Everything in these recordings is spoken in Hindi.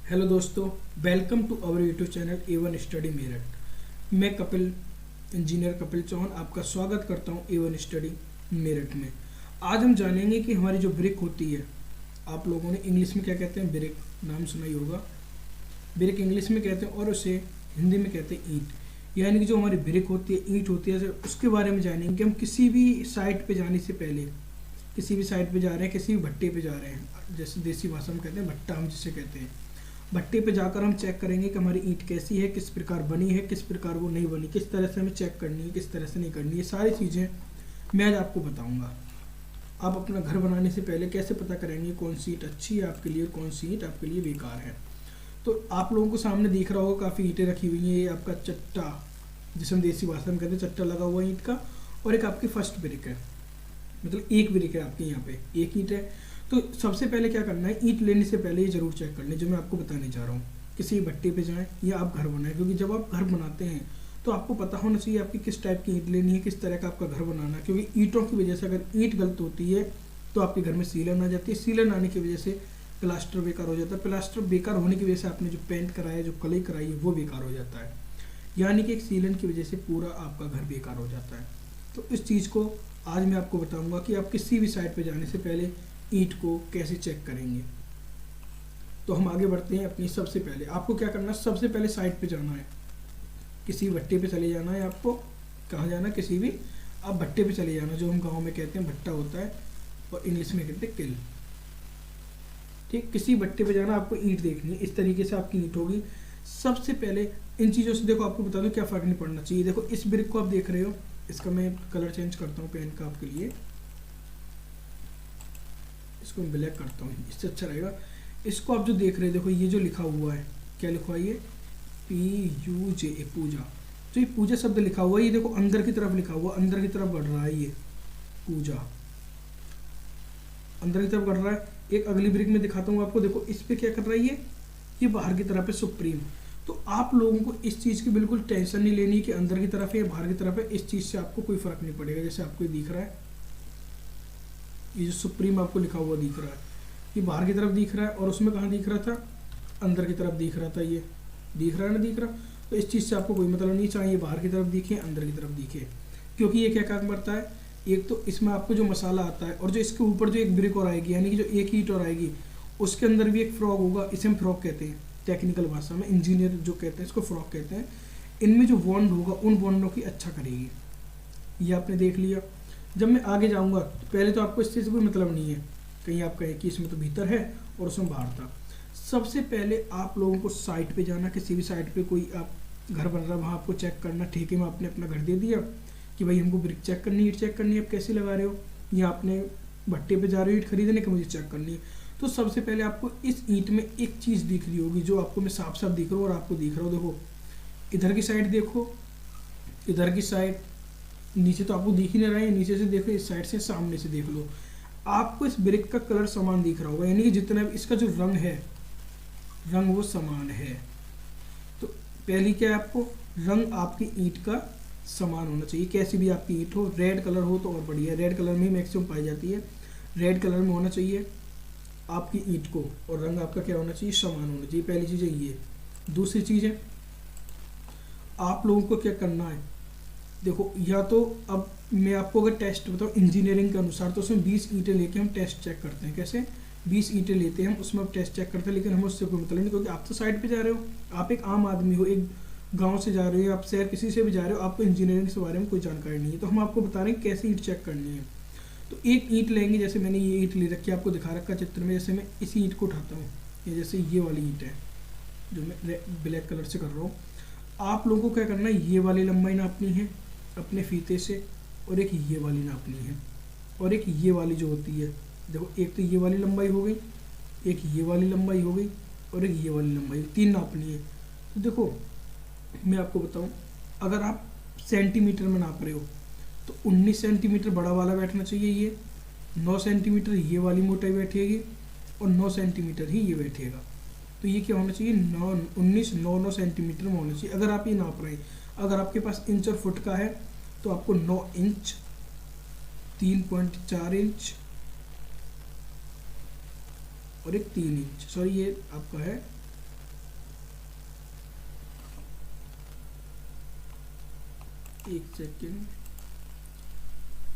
हेलो दोस्तों, welcome to our YouTube channel A1 study Meerut. मैं कपिल, इंजीनियर कपिल चौहान आपका स्वागत करता हूं A1 स्टडी मेरठ में। आज हम जानेंगे कि हमारी जो ब्रिक होती है, आप लोगों ने इंग्लिश में क्या कहते हैं, ब्रिक नाम सुना ही होगा। ब्रिक इंग्लिश में कहते हैं और उसे हिंदी में कहते हैं ईंट। यानी कि जो हमारी ब्रिक होती है, ईंट होती है, उसके बारे में जानेंगे कि हम किसी भी साइट पे जाने से पहले, किसी भी साइट पे जा रहे हैं, किसी भी भट्टे पे जा रहे हैं, जैसे देसी भाषा में कहते हैं भट्टा, हम जिसे कहते हैं, भट्टे पे जाकर हम चेक करेंगे कि हमारी ईंट कैसी है, किस प्रकार बनी है, किस प्रकार वो नहीं बनी, किस तरह से हमें चेक करनी है, किस तरह से नहीं करनी है। सारी चीज़ें मैं आज आपको बताऊंगा। आप अपना घर बनाने से पहले कैसे पता करेंगे कौन सी ईंट अच्छी है आपके लिए, कौन सी ईंट आपके लिए बेकार है। तो आप लोगों को सामने दिख रहा होगा काफ़ी ईंटें रखी हुई हैं। ये आपका चट्टा, जिसे हम देसी भाषा में कहते हैं चट्टा लगा हुआ है ईंट का, और एक आपकी फर्स्ट ब्रिक है, मतलब एक ब्रिक है आपके यहाँ पे, एक ईंट है। तो सबसे पहले क्या करना है, ईंट लेने से पहले ये जरूर चेक कर लें, जो मैं आपको बताने जा रहा हूँ। किसी भट्टे पे जाएं या आप घर बनाएं, क्योंकि जब आप घर बनाते हैं तो आपको पता होना चाहिए आपकी किस टाइप की ईंट लेनी है, किस तरह का आपका घर बनाना है। क्योंकि ईंटों की वजह से अगर ईंट गलत होती है तो आपके घर में सीलन आ जाती है, सीलन आने की वजह से प्लास्टर बेकार हो जाता है, प्लास्टर बेकार होने की वजह से आपने जो पेंट कराया, जो कलई कराई है, वो बेकार हो जाता है। यानी कि एक सीलन की वजह से पूरा आपका घर बेकार हो जाता है। तो इस चीज़ को आज मैं आपको बताऊंगा कि आप किसी भी साइट पे जाने से पहले ईंट को कैसे चेक करेंगे। तो हम आगे बढ़ते हैं। अपनी सबसे पहले आपको क्या करना है, सबसे पहले साइट पे जाना है, किसी भट्टे पे चले जाना है। आपको कहाँ जाना है, किसी भी आप भट्टे पे चले जाना, जो हम गाँव में कहते हैं भट्टा होता है और इंग्लिश में कहते हैं किल। ठीक, किसी भट्टे पे जाना, आपको ईंट देखनी है, इस तरीके से आपकी ईंट होगी। सबसे पहले इन चीज़ों से देखो, आपको बता दो क्या फ़र्क नहीं पड़ना चाहिए। देखो इस ब्रिक को आप देख रहे हो, इसका मैं कलर चेंज करता हूँ पेन का आपके लिए, इसको मैं ब्लैक करता हूँ, इससे अच्छा रहेगा। इसको आप जो देख रहे हैं, देखो ये जो लिखा हुआ है, क्या लिखा हुआ है, ये PUJ, पूजा। जो ये पूजा शब्द लिखा हुआ है, ये देखो अंदर की तरफ लिखा हुआ, अंदर की तरफ बढ़ रहा है, ये पूजा अंदर की तरफ बढ़ रहा है। एक अगली ब्रिक में दिखाता हूँ आपको, देखो इस पे क्या कर रहा है, ये बाहर की तरफ है, सुप्रीम। तो आप लोगों को इस चीज़ की बिल्कुल टेंशन नहीं लेनी कि अंदर की तरफ है या बाहर की तरफ है, इस चीज़ से आपको कोई फर्क नहीं पड़ेगा। जैसे आपको ये दिख रहा है, ये जो सुप्रीम आपको लिखा हुआ दिख रहा है, ये बाहर की तरफ दिख रहा है, और उसमें कहाँ दिख रहा था, अंदर की तरफ दिख रहा था। ये दिख रहा है ना, दिख रहा। तो इस चीज़ से आपको कोई मतलब नहीं, चाहिए बाहर की तरफ दिखे, अंदर की तरफ दिखे, क्योंकि ये क्या काम करता है, एक तो इसमें आपको जो मसाला आता है, और जो इसके ऊपर जो एक ब्रिक और आएगी, यानी कि जो एक ईंट और आएगी, उसके अंदर भी एक फ्रॉग होगा। इसे हम फ्रॉग कहते हैं टेक्निकल भाषा में, इंजीनियर जो कहते हैं इसको फ्रॉग कहते हैं। इनमें जो बॉन्ड होगा, उन बॉन्डों की अच्छा करेगी। ये आपने देख लिया। जब मैं आगे जाऊंगा, पहले तो आपको इस चीज़ से कोई मतलब नहीं है, कहीं आप कहें कि इसमें तो भीतर है और उसमें बाहर था। सबसे पहले आप लोगों को साइट पे जाना, किसी भी साइट पे कोई आप घर बन रहा है, वहाँ आपको चेक करना। ठेके में आपने अपना घर दे दिया कि भाई हमको ब्रिक चेक करनी है, ईंट चेक करनी है, आप कैसे लगा रहे हो, या आपने भट्टे पे जा रहे हो ईंट खरीदने के, मुझे चेक करनी है। तो सबसे पहले आपको इस ईंट में एक चीज़ दिख रही होगी, जो आपको मैं साफ साफ दिख रहा हूँ और आपको दिख रहा हूँ। देखो इधर की साइड देखो, इधर की साइड, नीचे तो आपको दिख ही नहीं रहा है, नीचे से देखो, इस साइड से, सामने से देख लो, आपको इस ब्रिक का कलर समान दिख रहा होगा। यानी कि जितना इसका जो रंग है, रंग वो समान है। तो पहली क्या है, आपको रंग आपकी ईंट का समान होना चाहिए। कैसी भी आपकी ईंट हो, रेड कलर हो तो और बढ़िया, रेड कलर में ही मैक्सिमम पाई जाती है। रेड कलर में होना चाहिए आपकी ईंट को, और रंग आपका क्या होना चाहिए, समान होना चाहिए। पहली चीज़ है ये। दूसरी चीज़ है, आप लोगों को क्या करना है, देखो या तो अब मैं आपको अगर टेस्ट बताऊँ इंजीनियरिंग के अनुसार, तो उसमें 20 ईंटें लेके हम टेस्ट चेक करते हैं। कैसे 20 ईंटें लेते हैं हम, उसमें आप टेस्ट चेक करते हैं, लेकिन हमें उससे कोई मतलब नहीं, क्योंकि आप तो साइड पे जा रहे हो, आप एक आम आदमी हो, एक गांव से जा रहे हो, आप शहर किसी से भी जा रहे हो, आपको इंजीनियरिंग के बारे में कोई जानकारी नहीं है। तो हम आपको बता रहे हैं कैसे ईंट चेक करनी है। तो एक ईंट लेंगे, जैसे मैंने ये ईंट ले रखी है, आपको दिखा रखा चित्र में। जैसे मैं इस ईंट को उठाता हूँ, ये जैसे ये वाली ईंट है जो मैं ब्लैक कलर से कर रहा हूँ। आप लोगों को क्या करना है, ये वाली लंबाई नापनी है अपने फीते से, और एक ये वाली नापनी है, और एक ये वाली जो होती है, देखो एक तो ये वाली लंबाई हो गई, एक ये वाली लंबाई हो गई, और एक ये वाली लंबाई, 3 नापनी है। तो देखो मैं आपको बताऊं, अगर आप सेंटीमीटर में नाप रहे हो तो 19 सेंटीमीटर बड़ा वाला बैठना चाहिए, ये 9 सेंटीमीटर ये वाली मोटाई बैठेगी, और 9 सेंटीमीटर ही ये बैठेगा। तो ये क्या होना चाहिए, 9 सेंटीमीटर में होना चाहिए अगर आप ये नाप रहे हैं। अगर आपके पास इंच और फुट का है तो आपको 9 इंच, 3.4 इंच और एक 3 इंच, सॉरी ये आपका है एक सेकेंड,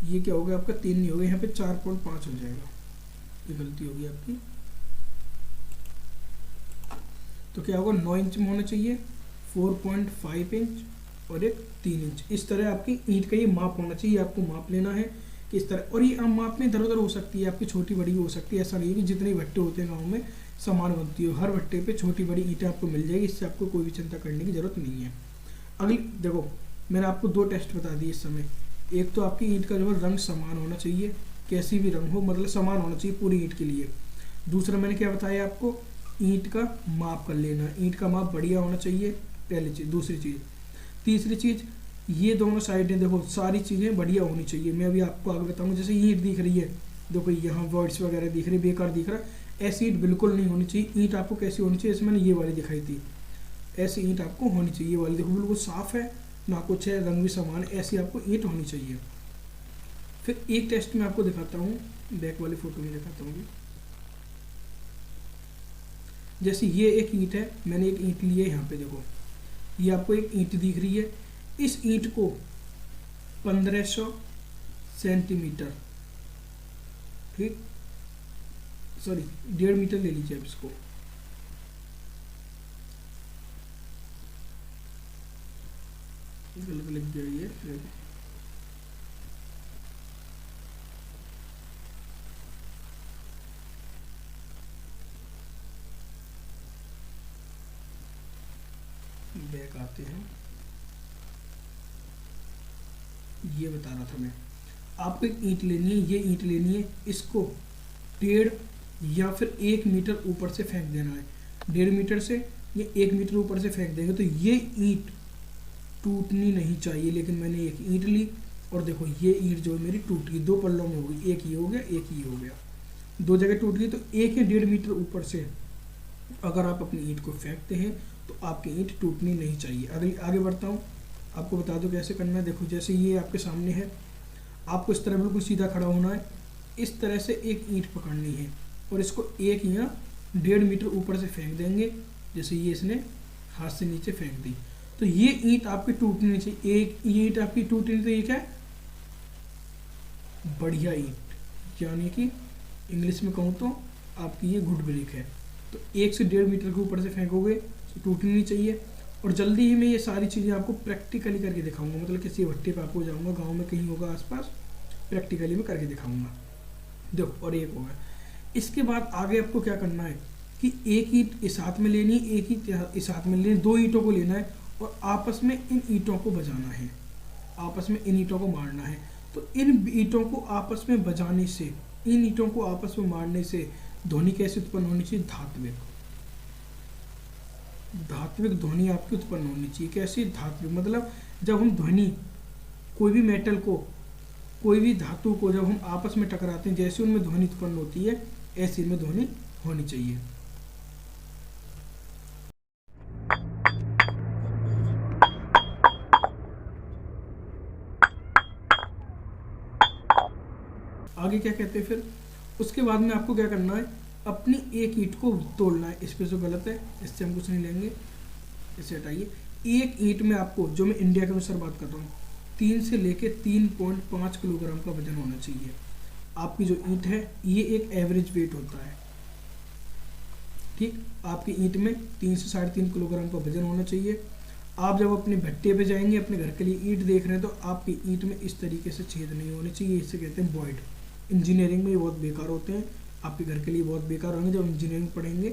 ये क्या हो गया आपका 3 नहीं हो गया, यहाँ पे 4.5 हो जाएगा, ये गलती होगी आपकी। तो क्या होगा 9 इंच में होना चाहिए, 4.5 इंच और एक 3 इंच। इस तरह आपकी ईंट का ये माप होना चाहिए, आपको माप लेना है किस तरह। और ये माप में इधर उधर हो सकती है, आपकी छोटी बड़ी हो सकती है, ऐसा नहीं है कि जितने भट्टे होते हैं गाँव में समान बनती हो, हर भट्टे पे छोटी बड़ी ईंटें आपको मिल जाएगी, इससे आपको कोई भी चिंता करने की जरूरत नहीं है। अगली देखो, मैंने आपको 2 टेस्ट बता दिए इस समय। एक तो आपकी ईंट का जो है रंग समान होना चाहिए, कैसी भी रंग हो, मतलब समान होना चाहिए पूरी ईंट के लिए। दूसरा मैंने क्या बताया आपको, ईंट का माप कर लेना, ईंट का माप बढ़िया होना चाहिए, पहली चीज़। दूसरी चीज़, तीसरी चीज़, ये दोनों साइडें देखो सारी चीज़ें बढ़िया होनी चाहिए। मैं अभी आपको आगे बताऊंगा, जैसे ईंट दिख रही है, देखो यहाँ वर्ड्स वगैरह दिख रहे, बेकार दिख रहा है, ऐसी ईंट बिल्कुल नहीं होनी चाहिए। ईंट आपको कैसी होनी चाहिए, जैसे मैंने ये वाली दिखाई थी, ऐसी ईंट आपको होनी चाहिए। ये वाली देखो बिल्कुल साफ़ है, ना कुछ है, रंग भी समान, ऐसी आपको ईंट होनी चाहिए। फिर एक टेस्ट में आपको दिखाता हूँ, बैक वाली फोटो में दिखाता हूँ। जैसे ये एक ईंट है, मैंने एक ईंट ली है, यहाँ पे देखो ये आपको एक ईंट दिख रही है। इस ईंट को 1500 सेंटीमीटर, ठीक, सॉरी 1.5 मीटर ले लीजिए आप इसको। गलत लग गया ये, बैक आते हैं। ये बता रहा था मैं, आपको एक ईंट लेनी है, ये ईंट लेनी है, इसको 1.5 या फिर 1 मीटर ऊपर से फेंक देना है। 1.5 मीटर से या 1 मीटर ऊपर से फेंक देंगे तो ये ईंट टूटनी नहीं चाहिए। लेकिन मैंने एक ईंट ली और देखो ये ईंट जो है मेरी टूट गई, 2 पल्लों में हो गई, एक ये हो गया, एक ये हो गया, 2 जगह टूट गई। तो 1 या 1.5 मीटर ऊपर से अगर आप अपनी ईंट को फेंकते हैं तो आपकी ईंट टूटनी नहीं चाहिए। अगली आगे बढ़ता हूँ, आपको बता दो कैसे करना है। देखो जैसे ये आपके सामने है, आपको इस तरह बिल्कुल सीधा खड़ा होना है, इस तरह से एक ईंट पकड़नी है और इसको 1 या 1.5 मीटर ऊपर से फेंक देंगे। जैसे ये इसने हाथ से नीचे फेंक दी, तो ये ईंट आपकी टूटनी नहीं चाहिए। एक ईंट आपकी टूटनी तो ये क्या है, बढ़िया ईंट, यानी कि इंग्लिश में कहूँ तो आपकी ये गुड ब्रेक है। तो 1 से 1.5 मीटर के ऊपर से फेंकोगे तो टूटनी नहीं चाहिए। और जल्दी ही मैं ये सारी चीज़ें आपको प्रैक्टिकली करके दिखाऊंगा, मतलब किसी भट्टे पे आपको जाऊंगा, गांव में कहीं होगा आसपास, प्रैक्टिकली में करके दिखाऊंगा। देखो, और एक होगा। इसके बाद आगे आपको क्या करना है कि एक ईंट इस हाथ में लेनी है, एक ईंट इस हाथ में लेनी है, 2 ईंटों को लेना है और आपस में इन ईंटों को बजाना है, आपस में इन ईंटों को मारना है। तो इन ईंटों को आपस में बजाने से, इन ईंटों को आपस में मारने से ध्वनि कैसे उत्पन्न होनी चाहिए, धात्विक, धात्विक ध्वनि आपकी उत्पन्न होनी चाहिए। कैसी धात्विक, मतलब जब हम ध्वनि कोई भी मेटल को, कोई भी धातु को जब हम आपस में टकराते हैं, जैसे उनमें ध्वनि उत्पन्न होती है ऐसी में ध्वनि होनी चाहिए। आगे क्या कहते हैं फिर, उसके बाद में आपको क्या करना है, अपनी एक ईंट को तोड़ना है। इस पे जो गलत है इससे हम कुछ नहीं लेंगे, इसे हटाइए। एक ईंट में आपको, जो मैं इंडिया के अनुसार बात कर रहा हूँ, 3 से लेके 3.5 किलोग्राम का वजन होना चाहिए। आपकी जो ईंट है ये एक एवरेज वेट होता है, ठीक, आपकी ईंट में 3 से 3.5 किलोग्राम का वजन होना चाहिए। आप जब अपने भट्टे पे जाएंगे, अपने घर के लिए ईंट देख रहे हैं, तो आपकी ईंट में इस तरीके से छेद नहीं होने चाहिए, इसे कहते हैं वॉइड। इंजीनियरिंग में ये बहुत बेकार होते हैं, आपके घर के लिए बहुत बेकार होंगे जब इंजीनियरिंग पढ़ेंगे।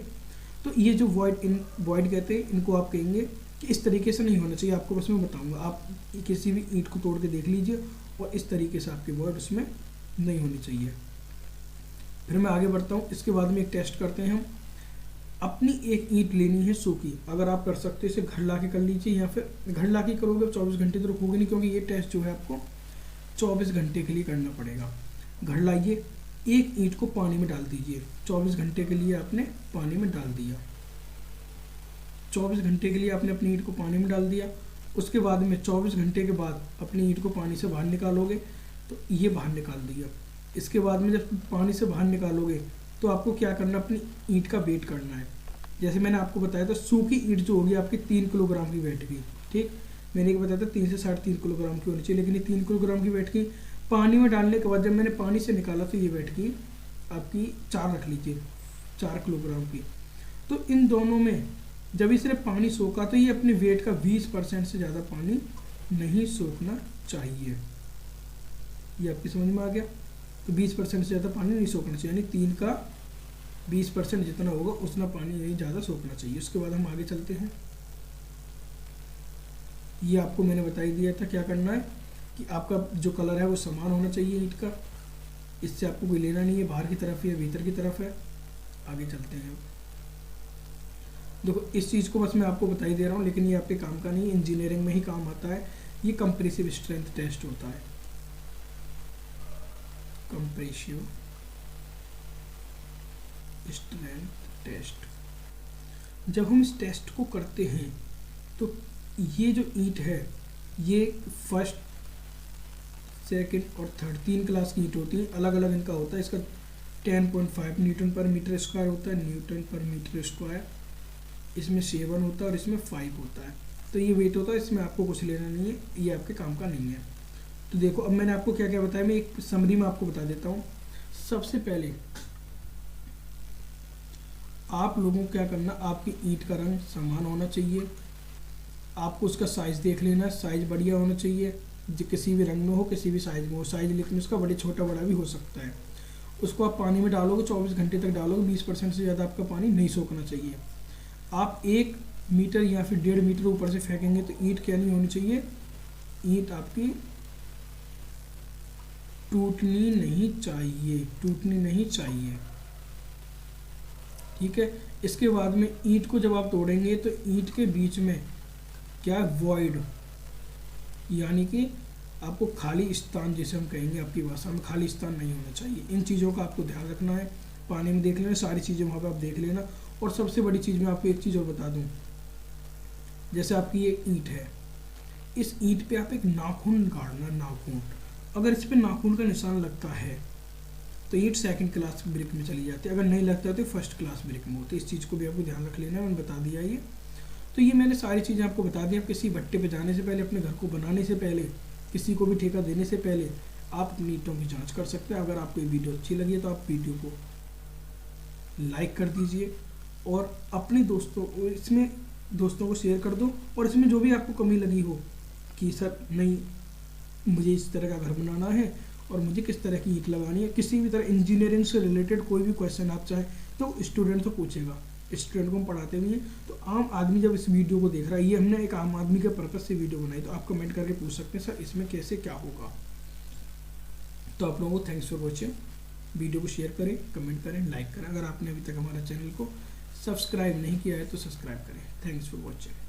तो ये जो वॉइड कहते हैं, इनको आप कहेंगे कि इस तरीके से नहीं होना चाहिए। आपको बस मैं बताऊंगा, आप किसी भी ईंट को तोड़ के देख लीजिए और इस तरीके से आपकी वॉइड उसमें नहीं होनी चाहिए। फिर मैं आगे बढ़ता हूँ। इसके बाद में एक टेस्ट करते हैं हम। अपनी एक ईंट लेनी है सूखी, अगर आप कर सकते हो इसे घर ला के कर लीजिए, या फिर घर ला के करोगे 24 घंटे तो रुकोगे नहीं, क्योंकि ये टेस्ट जो है आपको 24 घंटे के लिए करना पड़ेगा। घर लाइए, एक ईंट को पानी में डाल दीजिए, 24 घंटे के लिए आपने पानी में डाल दिया, 24 घंटे के लिए आपने अपनी ईंट को पानी में डाल दिया। उसके बाद में 24 घंटे के बाद अपनी ईंट को पानी से बाहर निकालोगे तो ये बाहर निकाल दिया। इसके बाद में जब पानी से बाहर निकालोगे तो आपको क्या करना, अपनी ईंट का वेट करना है। जैसे मैंने आपको बताया था, सूखी ईंट जो होगी आपकी 3 किलोग्राम की वेट की, ठीक, मैंने क्या बताया था 3 से 3.5 किलोग्राम की होनी चाहिए, लेकिन ये 3 किलोग्राम की बैठ की। पानी में डालने के बाद जब मैंने पानी से निकाला तो ये बैठ की आपकी 4 रख लीजिए, 4 किलोग्राम की। तो इन दोनों में जब इस सिर्फ पानी सोखा तो ये अपने वेट का 20% से ज़्यादा पानी नहीं सोखना चाहिए। ये आपकी समझ में आ गया। तो 20% से ज़्यादा पानी नहीं सोखना चाहिए, यानी 3 का 20% जितना होगा उतना पानी नहीं ज़्यादा सोखना चाहिए। उसके बाद हम आगे चलते हैं। ये आपको मैंने बता ही दिया था क्या करना है कि आपका जो कलर है वो समान होना चाहिए ईंट का, इससे आपको कोई लेना नहीं है बाहर की तरफ या भीतर की तरफ है। आगे चलते हैं। देखो इस चीज़ को बस मैं आपको बता ही दे रहा हूँ, लेकिन ये आपके काम का नहीं, इंजीनियरिंग में ही काम आता है। ये कंप्रेसिव स्ट्रेंथ टेस्ट होता है, कंप्रेसिव स्ट्रेंथ टेस्ट। जब हम इस टेस्ट को करते हैं तो ये जो ईंट है ये फर्स्ट, सेकंड और थर्ड 3 क्लास की ईंट होती है, अलग अलग इनका होता है। इसका 10.5 न्यूटन पर मीटर स्क्वायर होता है, न्यूटन पर मीटर स्क्वायर। इसमें 7 होता है और इसमें 5 होता है। तो ये वेट होता है, इसमें आपको कुछ लेना नहीं है, ये आपके काम का नहीं है। तो देखो अब मैंने आपको क्या क्या बताया, मैं एक समरी में आपको बता देता हूँ। सबसे पहले आप लोगों को क्या करना, आपकी ईंट का रंग समान होना चाहिए। आपको उसका साइज़ देख लेना, साइज़ बढ़िया होना चाहिए, जो किसी भी रंग में हो, किसी भी साइज़ में हो। साइज़ लेकिन उसका बड़े छोटा बड़ा भी हो सकता है। उसको आप पानी में डालोगे, 24 घंटे तक डालोगे, 20% से ज़्यादा आपका पानी नहीं सोखना चाहिए। आप 1 मीटर या फिर 1.5 मीटर ऊपर से फेंकेंगे तो ईंट क्या नहीं होनी चाहिए, ईंट आपकी टूटनी नहीं चाहिए, टूटनी नहीं चाहिए। ठीक है। इसके बाद में ईंट को जब आप तोड़ेंगे तो ईंट के बीच में क्या वॉइड, यानी कि आपको खाली स्थान, जैसे हम कहेंगे आपकी भाषा में, खाली स्थान नहीं होना चाहिए। इन चीज़ों का आपको ध्यान रखना है। पानी में देख लेना, सारी चीज़ें वहाँ पे आप देख लेना। और सबसे बड़ी चीज़ मैं आपको एक चीज़ और बता दूँ, जैसे आपकी ये ईंट है, इस ईंट पे आप एक नाखून गाड़ना, नाखून। अगर इस पे नाखून का निशान लगता है तो ईंट 2nd क्लास ब्रिक में चली जाती है, अगर नहीं लगता है तो 1st क्लास ब्रिक में होती है। इस चीज़ को भी आपको ध्यान रख लेना है, मैंने बता दिया ये। तो ये मैंने सारी चीज़ें आपको बता दी। आप किसी भट्टे पे जाने से पहले, अपने घर को बनाने से पहले, किसी को भी ठेका देने से पहले आप अपनी ईंटों की जांच कर सकते हैं। अगर आपको ये वीडियो अच्छी लगी है तो आप वीडियो को लाइक कर दीजिए और अपने दोस्तों को शेयर कर दो। और इसमें जो भी आपको कमी लगी हो कि सर नहीं मुझे इस तरह का घर बनाना है और मुझे किस तरह की ईंट लगानी है, किसी भी तरह इंजीनियरिंग से रिलेटेड कोई भी क्वेश्चन आप चाहें तो स्टूडेंट से पूछेगा। स्टूडेंट को हम पढ़ाते भी हैं, तो आम आदमी जब इस वीडियो को देख रहा है, ये हमने एक आम आदमी के पर्पज से वीडियो बनाई, तो आप कमेंट करके पूछ सकते हैं सर इसमें कैसे क्या होगा। तो आप लोगों को थैंक्स फॉर वॉचिंग। वीडियो को शेयर करें, कमेंट करें, लाइक करें। अगर आपने अभी तक हमारा चैनल को सब्सक्राइब नहीं किया है तो सब्सक्राइब करें। Thanks for watching.